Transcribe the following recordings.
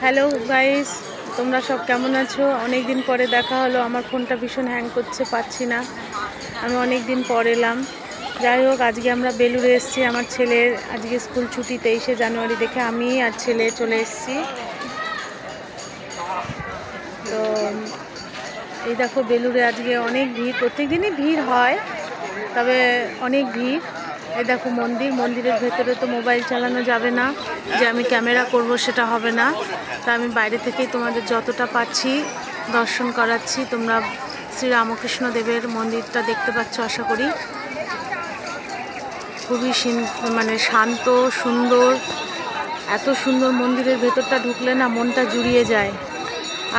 Hello guys, তোমরা সব কেমন আছো? অনেক দিন পরে দেখা হলো। আমার ফোনটা ভীষণ হ্যাং করছে, পাচ্ছি না। আমি অনেক দিন পর এলাম। যাই হোক, আজকে আমরা বেলুড়ে এসেছি। আমার ছেলের আজকে স্কুল ছুটি, 23শে জানুয়ারি দেখে আমি আর ছেলে চলে এসেছি। তো এই দেখো, বেলুড়ে আজকে অনেক ভিড়। প্রত্যেক দিনই ভিড় হয়, তবে অনেক ভিড়। এই দেখো মন্দিরের ভেতরে তো মোবাইল চালানো যাবে না, যে আমি ক্যামেরা করব সেটা হবে না। তা আমি বাইরে থেকেই তোমাদের যতটা পাচ্ছি দর্শন করাচ্ছি। তোমরা শ্রী রামকৃষ্ণ দেবের মন্দিরটা দেখতে পাচ্ছ আশা করি। খুবই শান্ত, সুন্দর। এত সুন্দর মন্দিরের ভেতরটা ঢুকলে না মনটা জুড়িয়ে যায়।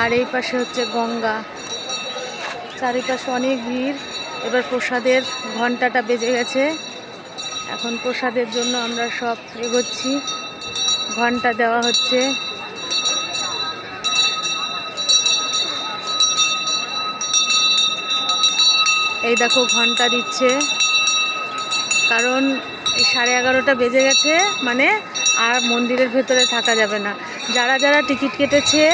আর এই পাশে হচ্ছে গঙ্গা, চারিপাশে অনেক ভিড়। এবার প্রসাদের ঘন্টাটা বেজে গেছে। এখন প্রসাদের জন্য আমরা সব এগোচ্ছি। ঘন্টা দেওয়া হচ্ছে। এই দেখো, ঘন্টা দিচ্ছে, কারণ 11:30 বেজে গেছে, মানে আর মন্দিরের ভেতরে থাকা যাবে না। যারা যারা টিকিট কেটেছে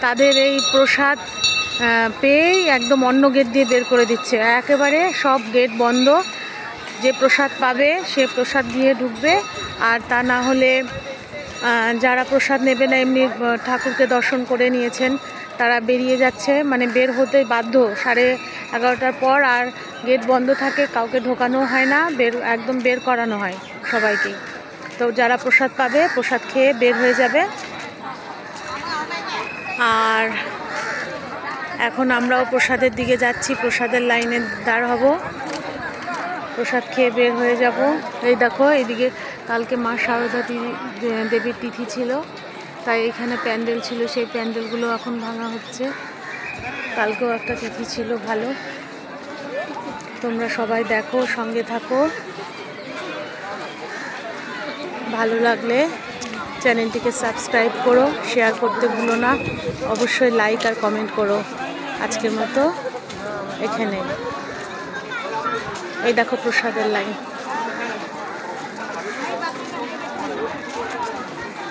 তাদের এই প্রসাদ পেয়েই একদম অন্য গেট দিয়ে বের করে দিচ্ছে। একেবারে সব গেট বন্ধ। যে প্রসাদ পাবে সে প্রসাদ দিয়ে ঢুকবে, আর তা না হলে যারা প্রসাদ নেবে না, এমনি ঠাকুরকে দর্শন করে নিয়েছেন, তারা বেরিয়ে যাচ্ছে। মানে বের হতে বাধ্য 11:30 পর। আর গেট বন্ধ থাকে, কাউকে ঢোকানো হয় না, একদম বের করানো হয় সবাইকেই। তো যারা প্রসাদ পাবে প্রসাদ খেয়ে বের হয়ে যাবে। আর এখন আমরাও প্রসাদের দিকে যাচ্ছি, প্রসাদের লাইনে দাঁড় হব, প্রসাদ খেয়ে বের হয়ে যাব। এই দেখো, এইদিকে কালকে মা শারদা দেবীর তিথি ছিল, তাই এখানে প্যান্ডেল ছিল। সেই প্যান্ডেলগুলো এখন ভাঙা হচ্ছে। কালকেও একটা তিথি ছিল ভালো। তোমরা সবাই দেখো, সঙ্গে থাকো। ভালো লাগলে চ্যানেলটিকে সাবস্ক্রাইব করো, শেয়ার করতে ভুলো না, অবশ্যই লাইক আর কমেন্ট করো। আজকের মতো এখানে। এই দেখো প্রসাদের লাইন।